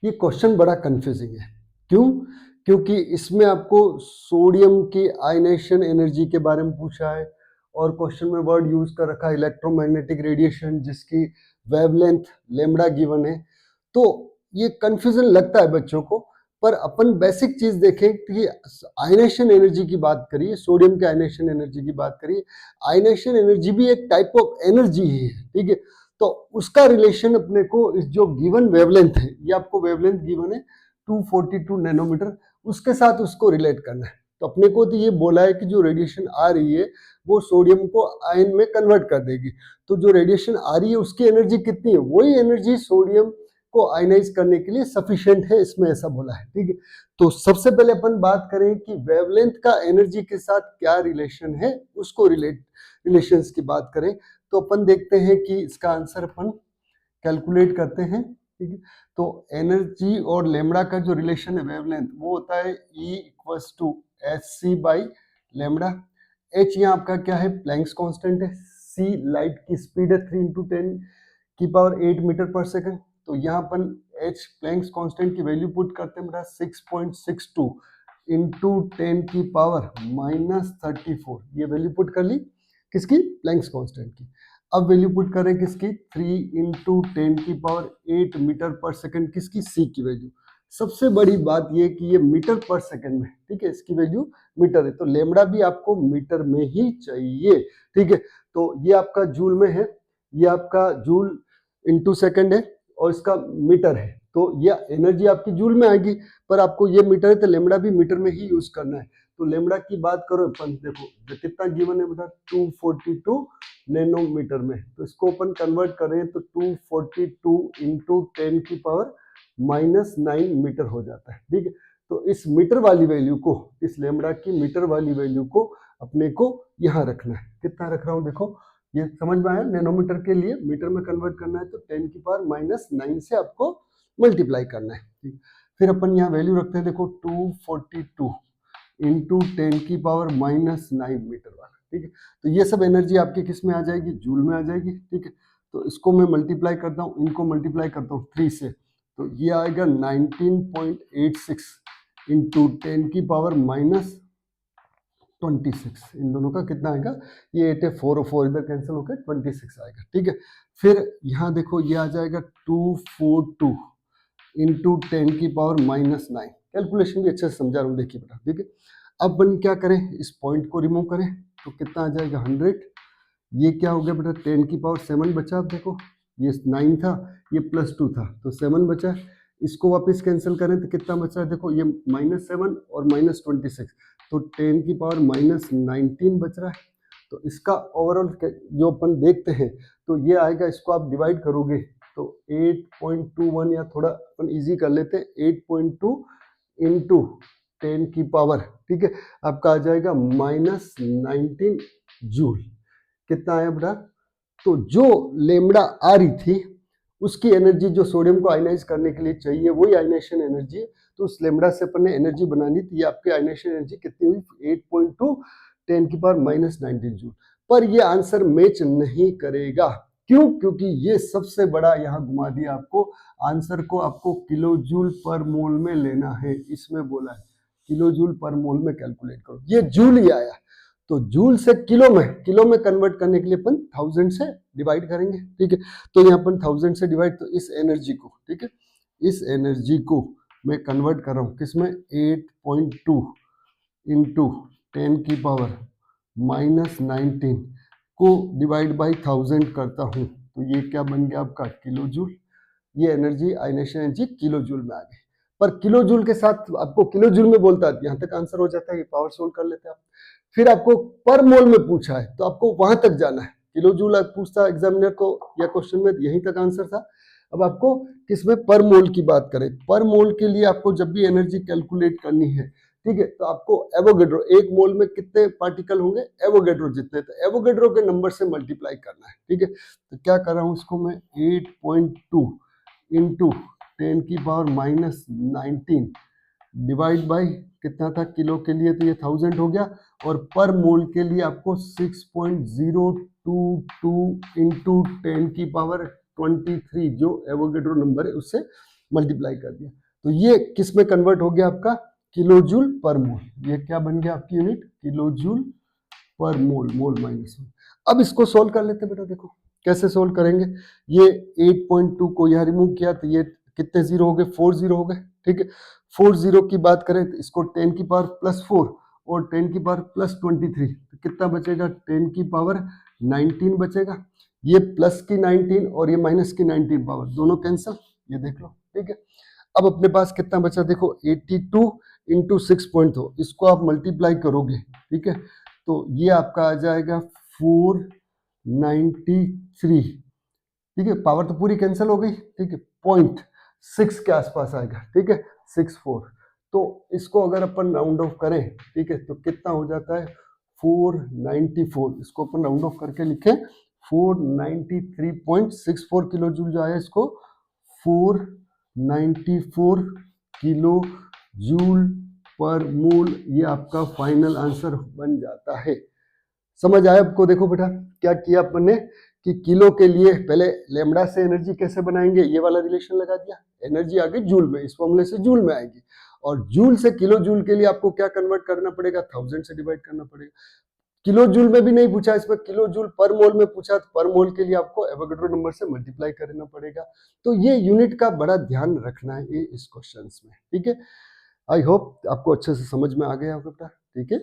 ये क्वेश्चन बड़ा कंफ्यूजिंग है। क्यों? क्योंकि इसमें आपको सोडियम की आयनेशन एनर्जी के बारे में पूछा है और क्वेश्चन में वर्ड यूज कर रखा है इलेक्ट्रोमैग्नेटिक रेडिएशन, जिसकी वेवलेंथ लैम्बडा गिवन है। तो ये कंफ्यूजन लगता है बच्चों को, पर अपन बेसिक चीज देखें कि आयनेशन एनर्जी की बात करिए, सोडियम के आयनेशन एनर्जी की बात करिए। आयनेशन एनर्जी भी एक टाइप ऑफ एनर्जी ही है, ठीक है। तो उसका रिलेशन अपने को इस जो गिवन वेवलेंथ है, ये आपको वेवलेंथ गिवन है 242 नैनोमीटर, उसके साथ उसको रिलेट करना है। तो अपने को तो ये बोला है कि जो रेडिएशन आ रही है वो सोडियम को आयन में कन्वर्ट कर देगी। तो जो रेडिएशन आ रही है उसकी एनर्जी कितनी है, वही एनर्जी सोडियम को आयनाइज करने के लिए सफिशिएंट है, इसमें ऐसा बोला है, ठीक है। तो सबसे पहले अपन बात करें कि वेवलेंथ का एनर्जी के साथ क्या रिलेशन है, उसको रिलेशंस की बात करें तो अपन देखते हैं कि इसका आंसर अपन कैलकुलेट करते हैं, ठीक है। तो एनर्जी और लैम्बडा का जो रिलेशन है वेवलेंथ, वो होता है E equals to hc by lambda. h यहाँ आपका क्या है, प्लैंक्स कांस्टेंट है। c लाइट की स्पीड है 3 × 10⁸ मीटर पर सेकंड। तो यहाँ अपन h प्लैंक्स कांस्टेंट की वैल्यू पुट करते हैं बेटा 6.62 × 10⁻34। ये वैल्यू पुट कर ली किसकी, प्लैंक्स कांस्टेंट की। अब वैल्यू पुट करें किसकी, 3 × 10⁸ मीटर पर सेकंड, किसकी, सी की वैल्यू। सबसे बड़ी बात ये कि ये मीटर पर सेकंड में, ठीक है, इसकी वैल्यू मीटर है, तो लेमड़ा भी आपको मीटर में ही चाहिए, ठीक है। तो ये आपका जूल में है, ये आपका जूल इंटू सेकंड है और इसका मीटर है, तो ये एनर्जी आपकी जूल में आएगी, पर आपको ये मीटर है तो लेमड़ा भी मीटर में ही यूज करना है। तो लेमड़ा की बात करो अपन, देखो कितना गिवन है बेटा, 242 नैनोमीटर में। तो इसको अपन कन्वर्ट करें तो 242 × 10⁻⁹ मीटर हो जाता है, ठीक है। तो इस मीटर वाली वैल्यू को, इस लैम्बडा की मीटर वाली वैल्यू को अपने को यहाँ रखना है। कितना रख रहा हूँ देखो, ये समझ में आया, नैनोमीटर के लिए मीटर में कन्वर्ट करना है तो 10⁻⁹ से आपको मल्टीप्लाई करना है, ठीक। फिर अपन यहाँ वैल्यू रखते हैं, देखो 242 × 10⁻⁹ मीटर वाला, ठीक है। तो ये सब एनर्जी आपके किस में आ जाएगी, जूल में आ जाएगी, ठीक है। तो इसको मैं मल्टीप्लाई करता हूँ, इनको मल्टीप्लाई करता हूँ 3 से, तो ये आएगा 19.86 × 10⁻26। इन दोनों का कितना आएगा, ये 8 है, 4 और 4 इधर कैंसिल होकर 26 आएगा, ठीक है। फिर यहाँ देखो ये आ जाएगा 242 × 10⁻⁹। कैलकुलेशन भी अच्छे से समझा रहा हूँ, देखिए बेटा, ठीक है। अब अपन क्या करें, इस पॉइंट को रिमूव करें तो कितना आ जाएगा 100। ये क्या हो गया बेटा, 10⁻7 बचा। अब देखो ये 9 था, ये +2 था, तो 7 बचा। इसको वापस कैंसिल करें तो कितना बचा है, देखो ये -7 और -26, तो 10⁻⁻19 बच रहा है। तो इसका ओवरऑल जो अपन देखते हैं तो ये आएगा, इसको आप डिवाइड करोगे तो 8.21, या थोड़ा अपन इजी कर लेते हैं, 8.2 × 10⁻, ठीक है, आपका आ जाएगा -19 जूल। कितना आया बेटा, तो जो लेमड़ा आ रही थी उसकी एनर्जी जो सोडियम को आयनाइज करने के लिए चाहिए, वही आयनेशन एनर्जी है। तो उस लेमड़ा से अपन ने एनर्जी बनानी थी, ये आपकी आयनेशन एनर्जी कितनी हुई, 8.2 10⁻⁻19 जूल। पर ये आंसर मैच नहीं करेगा, क्यों, क्योंकि ये सबसे बड़ा यहाँ घुमा दिया आपको, आंसर को आपको किलो जूल पर मोल में लेना है, इसमें बोला है किलो जूल पर मोल में कैलकुलेट करो, ये जूल ही आया। तो जूल से किलो में कन्वर्ट करने के लिए अपन 1000 से डिवाइड करेंगे, ठीक है। तो यहाँ अपन 1000 से डिवाइड, तो इस एनर्जी को, ठीक है, इस एनर्जी को मैं कन्वर्ट कर रहा हूँ किसमें, 8.2 × 10⁻⁻19 को डिवाइड बाई 1000 करता हूँ, तो ये क्या बन गया आपका, किलो जूल। ये energy, ionisation energy kilo joule में आ गई। पर किलो जूल के साथ आपको किलो जूल में बोलता है, यहाँ तक आंसर हो जाता है, ये पावर सोल्व कर लेते हैं आप। फिर आपको पर मोल में पूछा है तो आपको वहां तक जाना है, किलो जूल पूछता एग्जामिनर को या क्वेश्चन में, यहीं तक आंसर था। अब आपको किसमें, पर मोल की बात करें, पर मोल के लिए आपको जब भी एनर्जी कैलकुलेट करनी है, ठीक है, तो आपको एवोगेड्रो, एक मोल में कितने पार्टिकल होंगे, एवोगेड्रो जितने, तो एवोगेड्रो के नंबर से मल्टीप्लाई करना है, ठीक है। तो क्या कर रहा हूं इसको मैं, 8.2 × 10⁻⁻19 डिवाइड बाई कितना था, किलो के लिए तो ये 1000 हो गया, और पर मोल के लिए आपको 6.022 × 10⁻23 जो एवोगेड्रो नंबर है उससे मल्टीप्लाई कर दिया, तो ये किस में कन्वर्ट हो गया आपका, किलो जूल पर मोल। ये क्या बन गया आपकी यूनिट, किलो जूल पर मोल, मोल माइनस मोल। अब इसको सोल्व कर लेते हैं बेटा, देखो कैसे सोल्व करेंगे। ये 8.2 को यहाँ रिमूव किया तो ये कितने जीरो हो गए, 4 जीरो हो गए, ठीक है। 4 जीरो की बात करें तो इसको 10 की पावर प्लस 4 और 10 की पावर प्लस 23, तो कितना बचेगा, 10 की पावर 19 बचेगा। ये प्लस की 19 और ये माइनस की 19 पावर दोनों कैंसिल, ये देख लो, ठीक है। अब अपने पास कितना बचा, देखो 82 इंटू 6.2, इसको आप मल्टीप्लाई करोगे, ठीक है, तो ये आपका आ जाएगा 493, ठीक है। पावर तो पूरी कैंसिल हो गई, ठीक है, 0.6 के आसपास आएगा, ठीक है, 64। तो इसको अगर अपन राउंड ऑफ करें, ठीक है, तो कितना हो जाता है 494, इसको अपन राउंड ऑफ करके लिखें 493.64 किलो जूल जो आया, इसको 494 किलो जूल पर मोल, ये आपका फाइनल आंसर बन जाता है। समझ आया आपको। देखो बेटा क्या किया अपन ने कि किलो के लिए पहले लेमडा से एनर्जी कैसे बनाएंगे, ये वाला रिलेशन लगा दिया, एनर्जी आ गई जूल में, इस फॉर्मूले से जूल में आएगी, और जूल से किलो जूल के लिए आपको क्या कन्वर्ट करना पड़ेगा, 1000 से डिवाइड करना पड़ेगा। किलो जूल में भी नहीं पूछा, इसमें किलो जूल पर मोल में पूछा, तो पर मोल के लिए आपको एवोगैड्रो नंबर से मल्टीप्लाई करना पड़ेगा। तो ये यूनिट का बड़ा ध्यान रखना है ये इस क्वेश्चन में, ठीक है। आई होप आपको अच्छे से समझ में आ गया होगा बेटा, ठीक है।